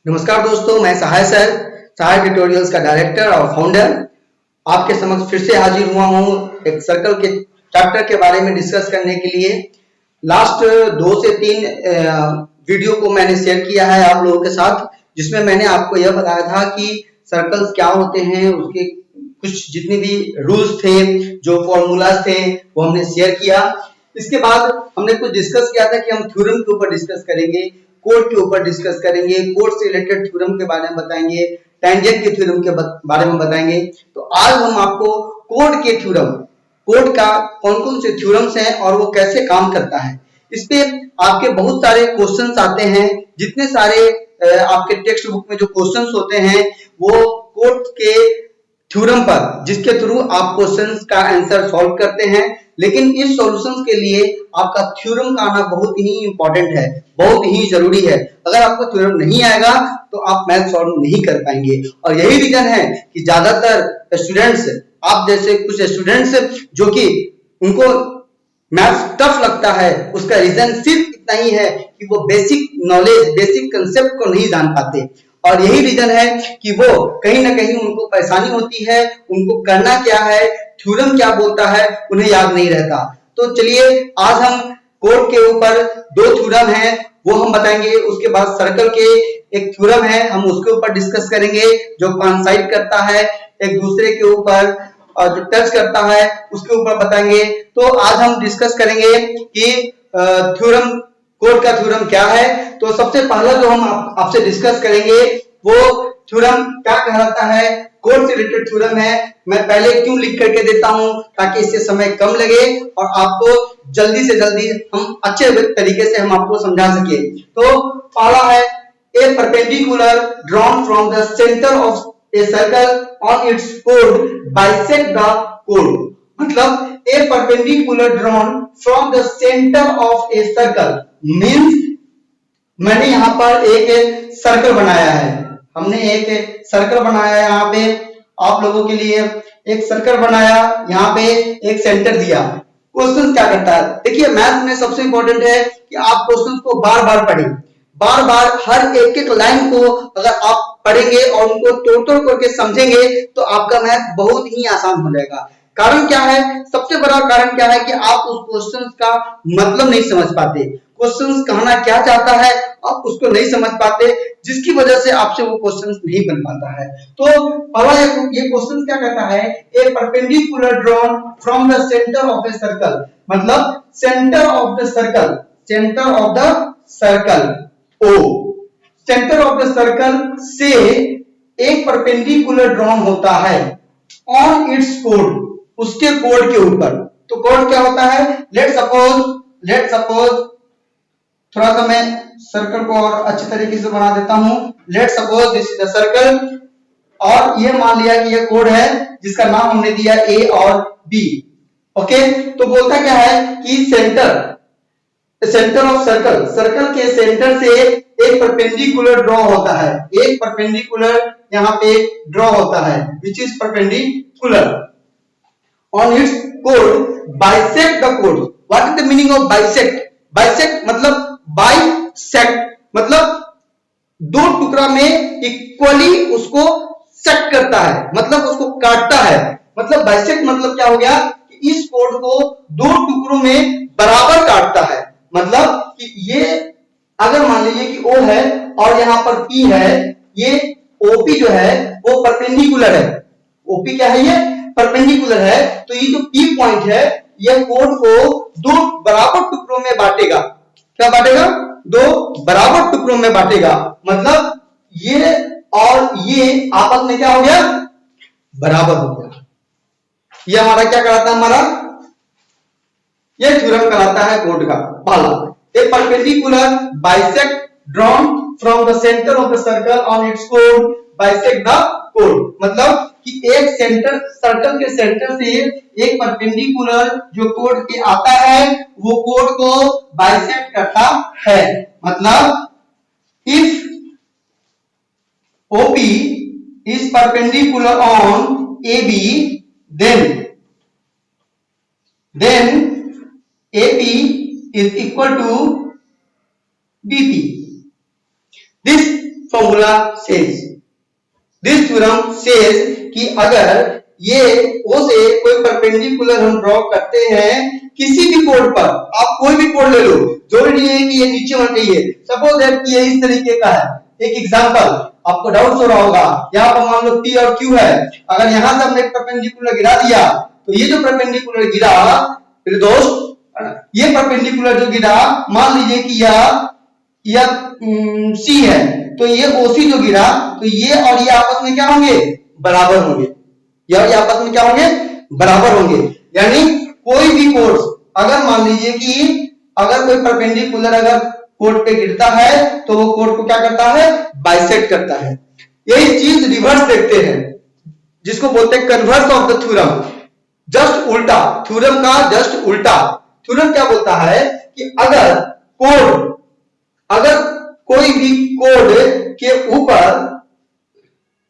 नमस्कार दोस्तों, मैं सहाय सर, सहाय ट्यूटोरियल्स का डायरेक्टर और फाउंडर आपके समक्ष फिर से हाजिर हुआ हूँ एक सर्कल के चैप्टर के बारे में डिस्कस करने के लिए। लास्ट 2 से 3 वीडियो को मैंने शेयर किया है आप लोगों के साथ, जिसमें मैंने आपको यह बताया था कि सर्कल्स क्या होते हैं, उसके कुछ जितने भी रूल्स थे, जो फॉर्मूलाज थे, वो हमने शेयर किया। इसके बाद हमने कुछ डिस्कस किया था कि हम थ्योरम के ऊपर डिस्कस करेंगे, कोड के ऊपर डिस्कस करेंगे, कोड से रिलेटेड थ्योरम के बारे में बताएंगे, टेंजेंट के थ्योरम के बारे में बताएंगे। तो आज हम आपको कोड के थ्योरम, कोड का कौन-कौन से थ्योरम्स हैं और वो कैसे काम करता है, इस पे आपके बहुत सारे क्वेश्चंस आते हैं। जितने सारे आपके टेक्स्ट बुक में जो क्वेश्चंस होते हैं वो कोड के थ्योरम पर, जिसके थ्रू आप क्वेश्चंस का आंसर सॉल्व करते हैं। लेकिन इस सॉल्यूशंस के लिए आपका थ्योरम का आना बहुत ही इंपॉर्टेंट है, बहुत ही जरूरी है। अगर आपको थ्योरम नहीं आएगा तो आप मैथ सॉल्व नहीं कर पाएंगे। और यही रीजन है कि ज्यादातर स्टूडेंट्स, आप जैसे कुछ स्टूडेंट्स जो कि उनको मैथ्स टफ लगता है, उसका रीजन सिर्फ इतना ही है कि वो बेसिक नॉलेज, बेसिक कंसेप्ट को नहीं जान पाते। और यही रीजन है कि वो कहीं ना कहीं उनको परेशानी होती है, उनको करना क्या है, थ्योरम क्या बोलता है, उन्हें याद नहीं रहता। तो चलिए आज हम कोड के ऊपर 2 थ्योरम हैं वो हम बताएंगे। उसके बाद सर्कल के एक थ्योरम है, हम उसके ऊपर डिस्कस करेंगे जो कोइंसाइड करता है एक दूसरे के ऊपर, और जो टच करता है उसके ऊपर बताएंगे। तो आज हम डिस्कस करेंगे कि थ्योरम, कोड का थ्योरम क्या है। तो सबसे पहला जो हम आपसे डिस्कस करेंगे वो थ्योरम क्या कहलाता है, कोड से रिलेटेड थ्योरम है। मैं पहले क्यों लिख करके देता हूं ताकि इससे समय कम लगे और आपको जल्दी से जल्दी हम अच्छे तरीके से हम आपको समझा सके। तो पहला है a perpendicular drawn from the center of a circle on its chord bisect the chord। मतलब a perpendicular drawn from the center of a circle means मैंने यहाँ पर एक सर्कल बनाया है, हमने एक सर्कल बनाया है। यहाँ पे आप लोगों के लिए एक सर्कल बनाया, यहाँ पे एक सेंटर दिया। क्वेश्चन क्या करता है, देखिए मैथ में सबसे इंपॉर्टेंट है कि आप क्वेश्चन को बार बार पढ़ें, बार बार हर एक एक लाइन को अगर आप पढ़ेंगे और उनको तोड़ तोड़ करके समझेंगे तो आपका मैथ बहुत ही आसान हो जाएगा। कारण क्या है, सबसे बड़ा कारण क्या है कि आप उस क्वेश्चन का मतलब नहीं समझ पाते, क्वेश्चन कहना क्या चाहता है आप उसको नहीं समझ पाते, जिसकी वजह से आपसे वो क्वेश्चन नहीं बन पाता है। तो पहला ये क्वेश्चन क्या कहता है, a perpendicular drawn from the centre of a circle, मतलब centre of the circle, centre of the circle O, centre of the circle से एक परपेंडिकुलर ड्रॉन होता है ऑन इट्स कोड, उसके कोड के ऊपर। तो कोड क्या होता है, लेट सपोज थोड़ा सा मैं सर्कल को और अच्छे तरीके से बना देता हूं। Let suppose this is the circle और ये मान लिया कि ये कोड है जिसका नाम हमने दिया ए और बी। ओके, तो बोलता क्या है कि सेंटर ऑफ सर्कल, सर्कल के सेंटर से एक परपेंडिकुलर ड्रॉ होता है, एक परपेंडिकुलर यहाँ पे ड्रॉ होता है which is perpendicular on its code bisect the code. What is the meaning of bisect? Bisect मतलब बाइसेक्ट मतलब दो टुकड़ा में इक्वली उसको सेट करता है, मतलब उसको काटता है। मतलब बाइसेक्ट मतलब क्या हो गया कि इस कोड को दो टुकड़ों में बराबर काटता है। मतलब कि ये अगर मान लीजिए कि O है और यहाँ पर P है, ये OP जो है वो परपेंडिकुलर है। OP क्या है, ये परपेंडिकुलर है। तो ये जो P पॉइंट है ये कोड को दो बराबर टुकड़ों में बांटेगा। क्या बांटेगा? दो बराबर टुकड़ों में बांटेगा। मतलब ये और ये आपस में क्या हो गया, बराबर हो गया। ये हमारा क्या कहलाता है, हमारा ये थ्योरम कहलाता है कोड का पहला। ए perpendicular bisect drawn from the centre of the circle on its code bisect the code, मतलब कि एक सेंटर, सर्कल के सेंटर से एक परपेंडिकुलर जो कोड के आता है वो कोड को बाइसेक्ट करता है। मतलब if OP is perpendicular on AB, then AP is equal to BP. This formula says, this theorem says कि अगर ये ओ से कोई परपेंडिकुलर हम ड्रॉ करते हैं किसी भी कोड पर, आप कोई भी कोड ले लो, जरूरी नहीं है कि ये नीचे होना चाहिए, सपोज दैट कि ये इस तरीके का है। एक एग्जांपल, आपको डाउट हो रहा होगा, यहाँ पर मान लो P और Q है, अगर यहां से हमने एक परपेंडिकुलर गिरा दिया तो ये जो परपेंडिकुलर गिरा मेरे दोस्त, ये परपेंडिकुलर जो गिरा, मान लीजिए कि यह C है, तो ये OC जो गिरा, तो ये और ये आपस में क्या होंगे, बराबर होंगे, या ये आपस में क्या होंगे, बराबर होंगे। यानी कोई भी कोड, अगर मान लीजिए कि अगर कोई परपेंडिकुलर अगर कोड पे गिरता है तो वो कोड को क्या करता है, बाइसेक्ट करता है। यही चीज रिवर्स देखते हैं, जिसको बोलते हैं converse of the theorem, just उल्टा, थ्योरम का जस्ट उल्टा। थ्योरम क्या बोलता है कि अगर कोई भी कोड के ऊपर,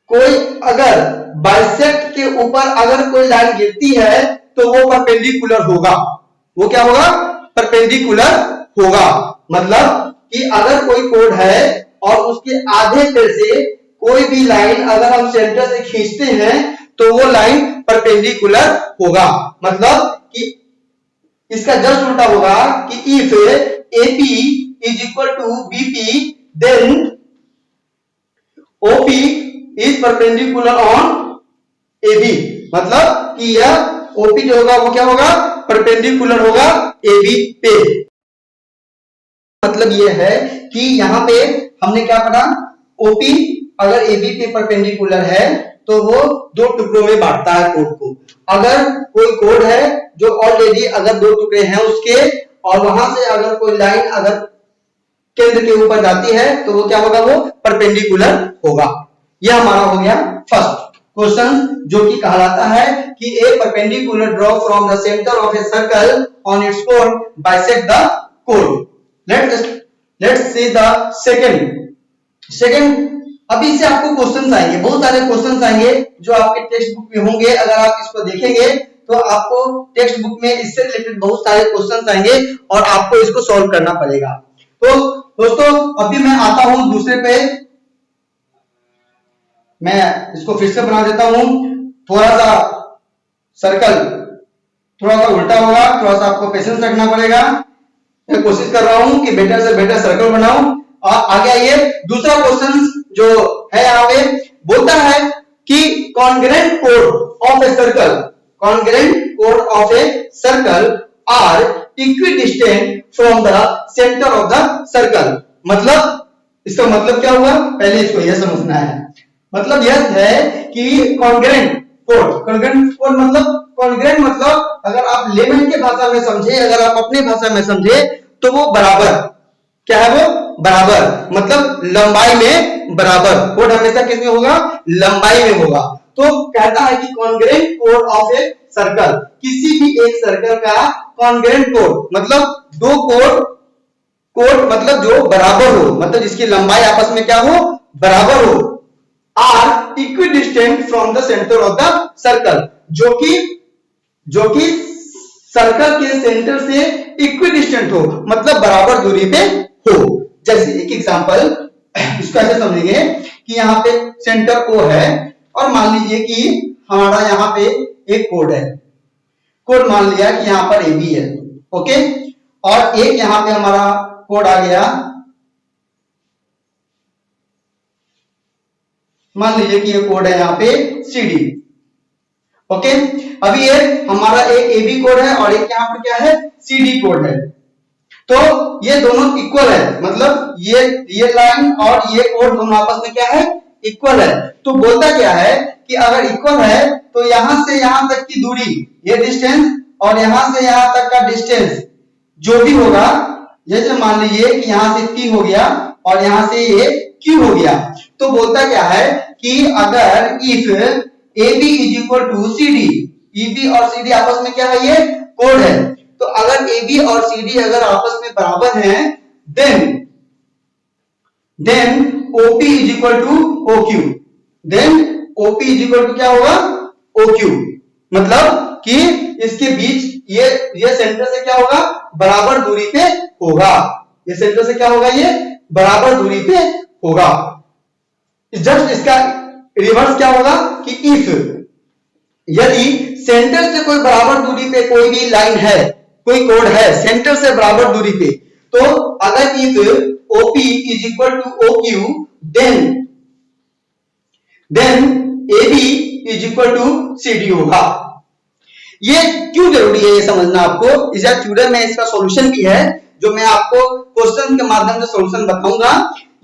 कोई अगर बाइसेक्ट के ऊपर अगर कोई लाइन गिरती है तो वो परपेंडिकुलर होगा। वो क्या होगा, परपेंडिकुलर होगा। मतलब कि अगर कोई कोड है और उसके आधे पे से कोई भी लाइन अगर हम सेंटर से खींचते हैं तो वो लाइन परपेंडिकुलर होगा। मतलब कि इसका जस्ट उल्टा होगा कि if AP is equal to BP then OP is perpendicular on AB। मतलब कि यह OP जो होगा वो क्या होगा, परपेंडिकुलर होगा AB पे। मतलब यह है कि यहां पे हमने क्या पढ़ा, OP अगर AB पे परपेंडिकुलर है तो वो दो टुकड़ों में बांटता है कोड को। अगर कोई कोड है जो ऑलरेडी अगर दो टुकड़े हैं उसके, और वहां से अगर कोई लाइन अगर केंद्र के ऊपर जाती है तो वो क्या होगा, वो परपेंडिकुलर होगा। यह हमारा हो गया फर्स्ट क्वेश्चन, जो कि कहलाता है कि ए perpendicular draw from the centre of a circle on its code bisect the code. Let's see the second. अभी से आपको क्वेश्चंस आएंगे, बहुत सारे क्वेश्चंस आएंगे जो आपके टेक्स्ट बुक में होंगे। अगर आप इसको देखेंगे तो आपको टेक्स्ट बुक में इससे रिलेटेड बहुत सारे क्वेश्चंस आएंगे और आपको इसको सॉल्व करना पड़ेगा। तो दोस्तों अभी मैं आता हूं दूसरे पे, मैं इसको फिर से बना देता हूं। थोड़ा सा सर्कल थोड़ा सा उल्टा होगा, थोड़ा सा आपको पेशेंस रखना पड़ेगा। मैं कोशिश कर रहा हूं कि बेटर से बेटर सर्कल बनाऊं। और आगे आइए, दूसरा क्वेश्चन जो है यहाँ पे बोलता है कि कॉन्ग्रुएंट कोड of a circle are equidistant from the centre of the circle. मतलब इसका मतलब क्या हुआ, पहले इसको यह समझना है। मतलब यह है कि कॉन्ग्रुएंट कोड मतलब अगर आप लेमन के भाषा में समझे, अगर आप अपने भाषा में समझे तो वो बराबर, क्या है वो, बराबर, मतलब लंबाई में बराबर। कोड हमेशा किसमें होगा, लंबाई में होगा। तो कहता है कि कॉन्ग्रुएंट कोड ऑफ ए सर्कल, किसी भी एक सर्कल का कॉन्ग्रुएंट कोड मतलब दो कोड मतलब जो बराबर हो, मतलब जिसकी लंबाई आपस में क्या हो, बराबर हो, are equidistant from the centre of the circle, जो कि सर्कल के सेंटर से इक्विडिस्टेंट हो, मतलब बराबर दूरी पे हो। जैसे एक एग्जांपल, इसको ऐसे समझेंगे कि यहाँ पे सेंटर O है और मान लीजिए कि हमारा यहाँ पे एक कोड है, कोड मान लिया कि यहाँ पर AB है, ओके, और एक यहाँ पे हमारा कोड आ गया, मान लीजिए कि ये कोड है यहाँ पे CD, ओके। अभी ये हमारा एक AB कोड है और एक यहाँ पर क्या है, CD कोड है। तो ये दोनों इक्वल है, मतलब ये लाइन और ये कोड दोनों आपस में क्या है, इक्वल है। तो बोलता क्या है कि अगर इक्वल है तो यहां से यहां तक की दूरी, ये डिस्टेंस, और यहां से यहां तक का डिस्टेंस जो भी होगा, जैसे मान लीजिए कि यहां से P हो गया और यहां से ये Q हो गया। तो बोलता क्या है कि अगर if AB is equal to CD, EB और CD आपस में क्या है, ये कोड है। तो अगर AB और CD अगर आपस में बराबर हैं, then OP is equal to OQ, then OP is equal to क्या होगा, OQ। मतलब कि इसके बीच ये सेंटर से क्या होगा, बराबर दूरी पे होगा। ये सेंटर से क्या होगा, ये बराबर दूरी पे होगा। जस्ट इसका रिवर्स क्या होगा कि इफ, यदि सेंटर से कोई बराबर दूरी पे कोई भी लाइन है, कोई कोड है सेंटर से बराबर दूरी पे, तो अगर if OP is equal to OQ, then AB is equal to CD होगा। ये क्यों जरूरी है ये समझना आपको, इस थ्योरम में इसका सॉल्यूशन भी है जो मैं आपको क्वेश्चन के माध्यम से सॉल्यूशन बताऊंगा।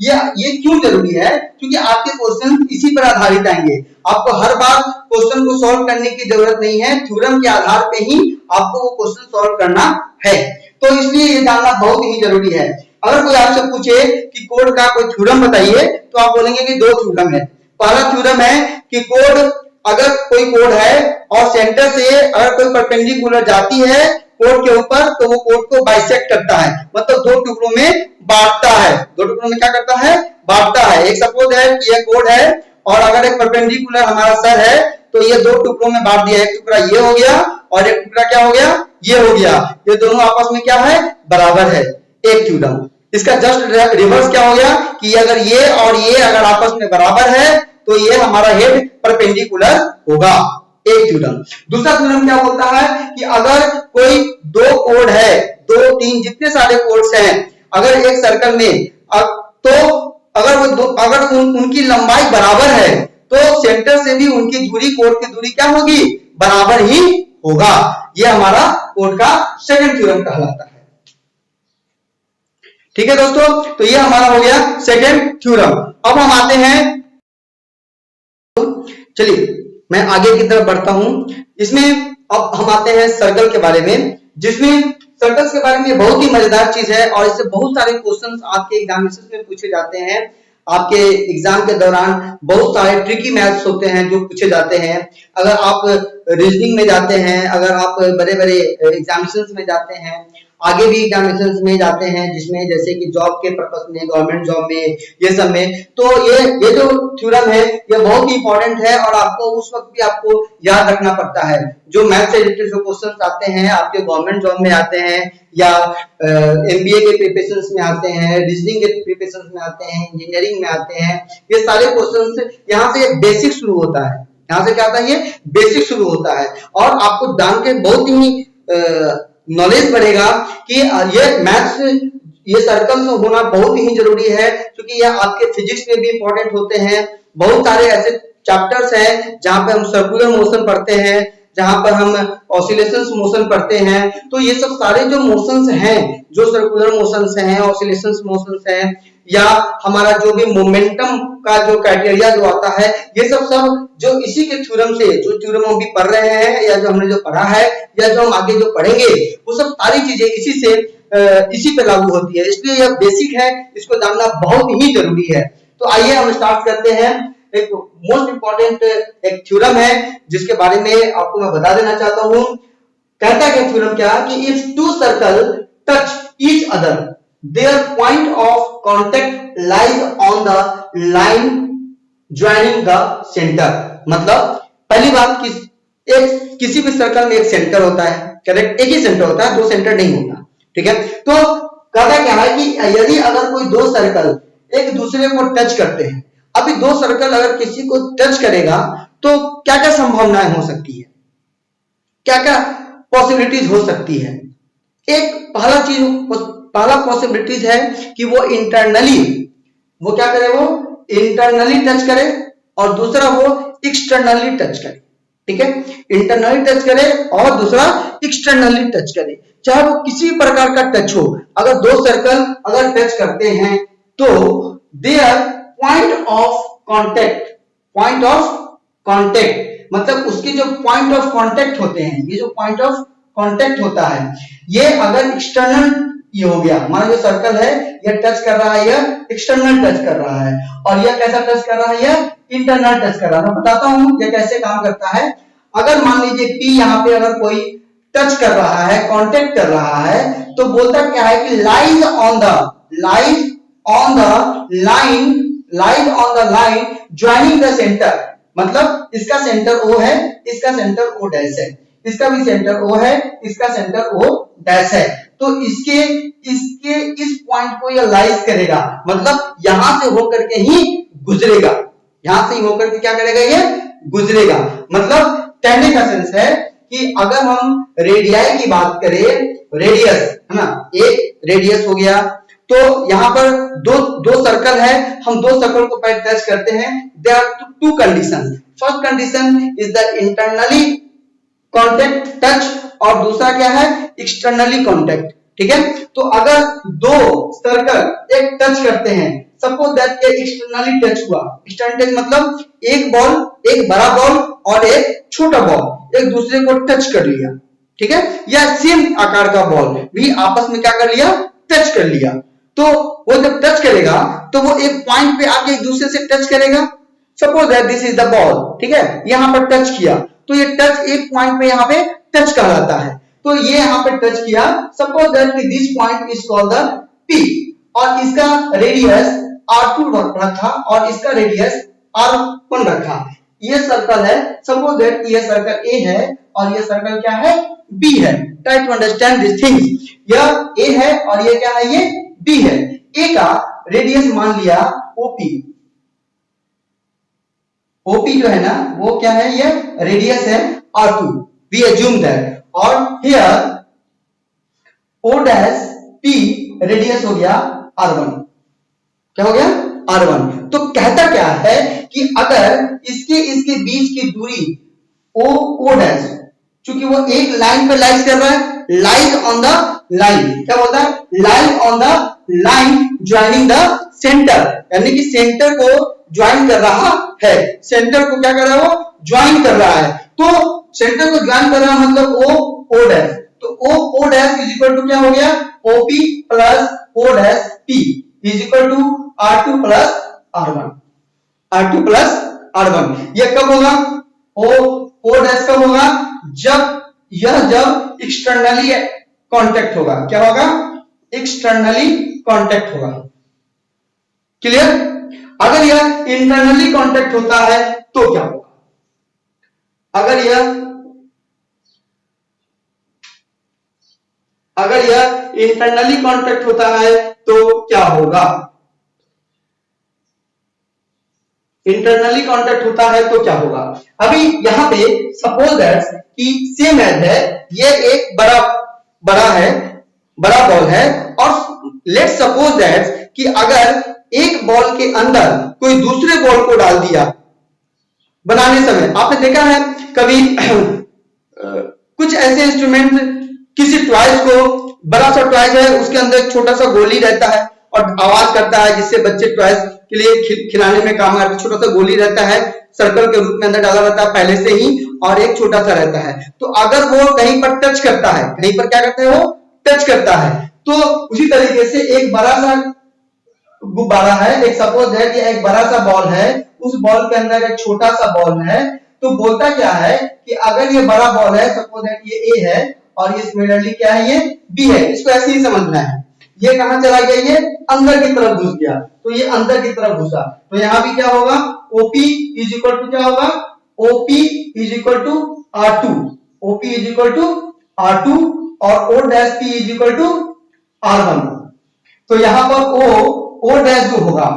ये क्यों जरूरी है, क्योंकि आपके क्वेश्चन इसी पर आधारित आएंगे। आपको हर बार क्वेश्चन को सॉल्व करने की जरूरत नहीं है, थ्योरम के आधार पे ही आपको वो क्वेश्चन सॉल्व करना है। तो इसलिए ये जानना बहुत ही जरूरी है। अगर कोई आपसे पूछे कि कोड का कोई थ्योरम बताइए, तो आप बोलेंगे कि दो थ्योरम है। पहला थ्योरम है कि कोड, अगर कोई कोड है और सेंटर से अगर कोई परपेंडिकुलर जाती है कोड के ऊपर, तो वो कोड को बाइसेक्ट करता है, मतलब दो टुकड़ों में बांटता है। दो टुकड़ों में क्या करता है, बांटता है। एक सपोज है कि यह कोड है और अगर एक परपेंडिकुलर हमारा सर है, तो ये दो टुकड़ों में बांट दिया। एक टुकड़ा ये हो गया और एक टुकड़ा क्या हो गया, ये हो गया। ये दोनों आपस में क्या है, बराबर है। एक थ्योरम। इसका जस्ट रिवर्स क्या हो गया कि अगर ये और ये अगर आपस में बराबर है, तो ये हमारा हेड परपेंडिकुलर होगा। एक थ्योरम। दूसरा थ्योरम क्या बोलता है कि अगर कोई दो कोड है, दो तीन जितने सारे कोड्स हैं, अगर एक सर्कल में, तो अगर उनकी लंबाई बराबर है, तो सेंटर से भी उनकी दूरी, कोड की दूरी क्या होगी, बराबर ही होगा। यह हमारा कोड का सेकंड थ्योरम कहलाता है। ठीक है दोस्तों, तो यह हमारा हो गया सेकंड थ्योरम। अब हम आते हैं, चलिए मैं आगे की तरफ बढ़ता हूं। इसमें अब हम आते हैं सर्कल के बारे में, जिसमें सर्कल्स के बारे में बहुत ही मजेदार चीज है और इससे बहुत सारे क्वेश्चंस आपके एग्जामिनेशन में पूछे जाते हैं। आपके एग्जाम के दौरान बहुत सारे ट्रिकी मैथ्स होते हैं जो पूछे जाते हैं। अगर आप रीजनिंग में जाते हैं, अगर आप बड़े बड़े एग्जामिनेशन में जाते हैं, आगे भी एग्जामिनेशन में जाते हैं, जिसमें जैसे कि जॉब के पर्पस में, गवर्नमेंट जॉब में, ये सब में, तो ये जो थ्योरम है ये बहुत ही इंपॉर्टेंट है और आपको उस वक्त भी आपको याद रखना पड़ता है। जो मैथ से रिलेटेड जो क्वेश्चंस आते हैं, आपके गवर्नमेंट जॉब में आते हैं या MBA के प्रिपरेशन में आते हैं, रीजनिंग के प्रिपरेशन में आते हैं, इंजीनियरिंग में आते हैं, ये सारे क्वेश्चंस यहाँ से बेसिक शुरू होता है। यहाँ से क्या होता है, ये बेसिक शुरू होता है और आपको जान के बहुत ही नॉलेज बढ़ेगा कि ये मैथ्स, ये सर्कल्स होना बहुत ही जरूरी है, क्योंकि यह आपके फिजिक्स में भी इंपॉर्टेंट होते हैं। बहुत सारे ऐसे चैप्टर्स हैं जहां पे हम सर्कुलर मोशन पढ़ते हैं, जहां पर हम ऑसिलेशंस मोशन पढ़ते हैं। तो ये सब सारे जो मोशंस हैं, जो सर्कुलर मोशंस हैं, ऑसिलेशंस मोशंस हैं, या हमारा जो भी मोमेंटम का जो क्राइटेरिया जो आता है, ये सब जो इसी के थ्योरम से, जो थ्योरम हम भी पढ़ रहे हैं या जो हमने जो पढ़ा है या जो हम आगे जो पढ़ेंगे, वो सब सारी चीजें इसी पे लागू होती है। इसलिए यह बेसिक है, इसको जानना बहुत ही जरूरी है। तो आइए हम स्टार्ट करते हैं। एक मोस्ट इंपॉर्टेंट एक थ्योरम है जिसके बारे में आपको मैं बता देना चाहता हूं। कहता है कि थ्योरम क्या कि if two circle touch each other, their point of contact lies on the line joining the center। मतलब पहली बात किसी भी सर्कल में एक सेंटर होता है, करेक्ट, एक ही सेंटर होता है, दो सेंटर नहीं होता। ठीक है, तो कहता क्या है कि यदि अगर कोई दो सर्कल एक दूसरे को टच करते हैं, अभी दो सर्कल अगर किसी को टच करेगा तो क्या क्या संभावनाएं हो सकती है, क्या क्या पॉसिबिलिटीज हो सकती है। एक पहला पॉसिबिलिटीज है कि वो इंटरनली, वो क्या करे, वो इंटरनली टच करे, और दूसरा वो एक्सटर्नली टच करे। ठीक है, इंटरनली टच करे और दूसरा एक्सटर्नली टच करे, चाहे वो किसी प्रकार का टच हो। अगर दो सर्कल अगर टच करते हैं तो देयर पॉइंट ऑफ कांटेक्ट, मतलब उसके जो पॉइंट ऑफ कांटेक्ट होते हैं, ये जो पॉइंट ऑफ कांटेक्ट होता है, ये अगर एक्सटर्नल ये हो गया, मान लो सर्कल है, ये टच कर रहा है, यह एक्सटर्नल टच कर रहा है, और यह कैसा टच कर रहा है, यह इंटरनल टच कर रहा है। मैं बताता हूं ये कैसे काम करता है। अगर मान लीजिए P यहाँ पे अगर कोई टच कर रहा है, कांटेक्ट कर रहा है, तो बोलता क्या है कि lies on the line joining the centre, मतलब इसका सेंटर O है, इसका सेंटर O डैश है, इसका भी सेंटर O है, इसका सेंटर O डैश है, तो इसके इस पॉइंट को ये लाइज करेगा, मतलब यहां से होकर के ही गुजरेगा। यहां से ही होकर के क्या करेगा, ये गुजरेगा। मतलब कहने का सेंस है कि अगर हम रेडियाई की बात करें, रेडियस है ना, एक रेडियस हो गया, तो यहाँ पर दो सर्कल है, हम दो सर्कल को पहले टच करते हैं। There are two condition. First condition is the internally contact touch, और दूसरा क्या है, एक्सटर्नली कॉन्टेक्ट। ठीक है, तो अगर दो सर्कल एक टच करते हैं, सपोज दैट ये एक्सटर्नली टच हुआ। एक्सटर्नल टच मतलब एक बॉल, एक बड़ा बॉल और एक छोटा बॉल एक दूसरे को टच कर लिया, ठीक है, या सेम आकार का बॉल भी आपस में क्या कर लिया, टच कर लिया। तो वो जब टच करेगा तो वो एक पॉइंट पे आके एक दूसरे से टच करेगा। Suppose that this is the ball, ठीक है, यहां पर टच किया, तो ये टच एक पॉइंट पे यहाँ पे टच कहलाता है। तो ये यहाँ पे टच किया, suppose that this point is called the P, और इसका रेडियस r2 रखा और इसका रेडियस r1 रखा। ये सर्कल है, सपोज दैट ये सर्कल A है और ये सर्कल क्या है, B है। Try to understand this things. यह A है और ये क्या है, ये B है। A का रेडियस मान लिया OP, OP जो है ना वो क्या है, ये रेडियस है R2, we assume that, और here O dash P radius हो गया R1। क्या हो गया, R1। तो कहता क्या है कि अगर इसके बीच की दूरी O डैश, चूंकि वो एक लाइन पे लाइज कर रहा है, लाइज ऑन द लाइन, क्या बोलता है, lies on the line joining the centre, यानी कि सेंटर को ज्वाइन कर रहा है। सेंटर को क्या कर रहा है, वो ज्वाइन कर रहा है। तो सेंटर को ज्वाइन कर रहा है मतलब O डैश, तो O dash is equal to क्या हो गया, OP plus O dash P is equal to R2 plus R1, R2 plus R1। यह कब होगा, O डैश कब होगा, जब एक्सटर्नली कांटेक्ट होगा। क्या होगा, एक्सटर्नली कांटेक्ट होगा। क्लियर। अगर यह इंटरनली कांटेक्ट होता है तो क्या होगा, अगर यह इंटरनली कांटेक्ट होता है तो क्या होगा, इंटरनली कांटेक्ट होता है तो क्या होगा। अभी यहां पे सपोज दैट कि सेम एज है, ये एक बड़ा है, बड़ा बॉल है, और लेट्स सपोज दैट कि अगर एक बॉल के अंदर कोई दूसरे बॉल को डाल दिया बनाने समय। आपने देखा है कभी कुछ ऐसे इंस्ट्रूमेंट, किसी टॉयज को, बड़ा सा टॉयज है उसके अंदर एक छोटा सा गोली रहता है और आवाज करता है, जिससे बच्चे टॉयज के लिए खिलाने में काम आता है। छोटा सा गोली रहता है, सर्कल के रूप में अंदर डाला रहता है पहले से ही, और एक छोटा सा रहता है। तो अगर वो कहीं पर टच करता है, कहीं पर क्या करता है, वो टच करता है, तो उसी तरीके से एक बड़ा सा गुब्बारा है, एक सपोज दैट ये एक बड़ा सा बॉल है, उस बॉल के अंदर एक छोटा सा बॉल है। तो बोलता क्या है कि अगर ये बड़ा बॉल है, सपोज दैट ये A है और ये सिमिलरली क्या है, ये B है। इसको ऐसे ही समझना है। ये कहां चला गया, ये अंदर की तरफ घुस गया, तो ये अंदर की तरफ घुसा। तो यहां भी क्या होगा, OP इज इक्वल टू क्या होगा, OP is equal to R2, OP is equal to R2 और O dash P is equal to R1। तो यहां पर O डैश जो होगा,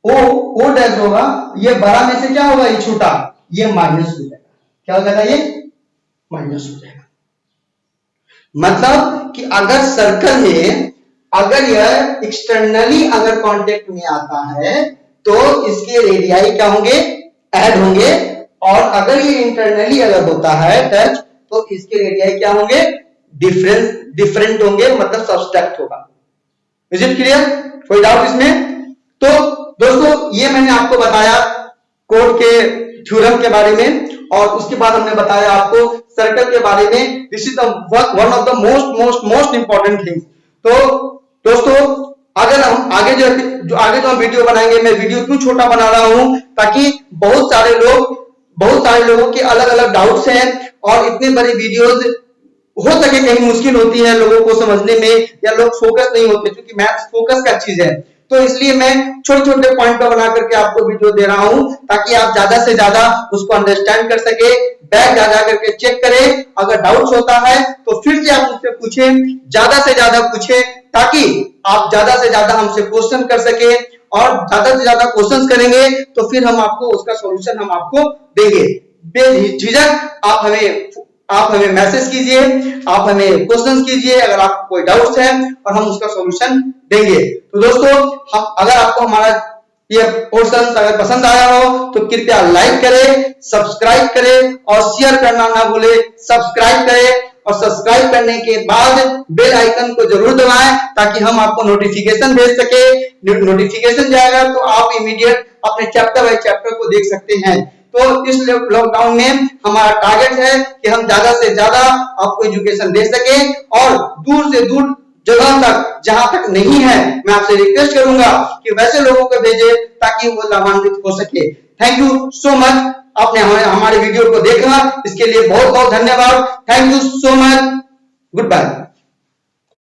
O डैश होगा, ये बड़ा में से क्या होगा, ये छोटा, ये माइनस हो जाएगा। क्या हो जाएगा, ये माइनस हो जाएगा। मतलब कि अगर सर्कल में अगर यह एक्सटर्नली अगर कांटेक्ट में आता है तो इसके रेडियाई क्या होंगे, ऐड होंगे, और अगर ये इंटरनली अगर होता है टच तो इसके रेडियाई क्या होंगे, डिफरेंट होंगे, मतलब सब्सट्रैक्ट होगा। इज इट क्लियर, कोई डाउट इसमें। तो दोस्तों ये मैंने आपको बताया कोड के थ्योरम के बारे में, और उसके बाद हमने बताया आपको सर्कल के बारे में। This is one of the most important things. तो दोस्तों अगर हम आगे जो हम वीडियो बनाएंगे, मैं वीडियो क्यों छोटा बना रहा हूं, ताकि बहुत सारे लोगों के अलग अलग डाउट्स हैं, और इतने बड़े वीडियोस हो सके कहीं मुश्किल होती है लोगों को समझने में, या लोग फोकस नहीं होते, क्योंकि मैथ्स फोकस का चीज है। तो इसलिए मैं छोटे छोटे पॉइंट पर बना करके आपको वीडियो दे रहा हूं, ताकि आप ज्यादा से ज्यादा उसको अंडरस्टैंड कर सके, बैक जा करके चेक करें। अगर डाउट्स होता है तो फिर से आप मुझसे पूछें, ज्यादा से ज्यादा पूछें, ताकि आप ज्यादा से ज्यादा हमसे क्वेश्चन कर सके, और ज्यादा से ज्यादा क्वेश्चंस करेंगे तो फिर हम आपको उसका सॉल्यूशन हम आपको देंगे। बेझिझक आप हमें मैसेज कीजिए, आप हमें क्वेश्चंस कीजिए अगर आपको कोई डाउट्स है और हम उसका सॉल्यूशन देंगे। तो दोस्तों, हम अगर आपको हमारा ये पोर्शन अगर पसंद आया हो तो कृपया लाइक करें, सब्सक्राइब करें और शेयर करना ना भूले। सब्सक्राइब करें और सब्सक्राइब करने के बाद बेल आइकन को जरूर दबाएं ताकि हम आपको नोटिफिकेशन भेज सके। नोटिफिकेशन जाएगा तो आप इमीडिएट अपने चैप्टर बाय चैप्टर को देख सकते हैं। तो इस लॉकडाउन में हमारा टारगेट है कि हम ज्यादा से ज्यादा आपको एजुकेशन दे सके और दूर से दूर जगह तक जहां तक नहीं है मैं आपसे रिक्वेस्ट करूंगा कि वैसे लोगों को भेजे ताकि वो लाभान्वित हो सके। थैंक यू सो मच, आपने हमारे वीडियो को देखा इसके लिए बहुत बहुत धन्यवाद। Thank you so much, good bye.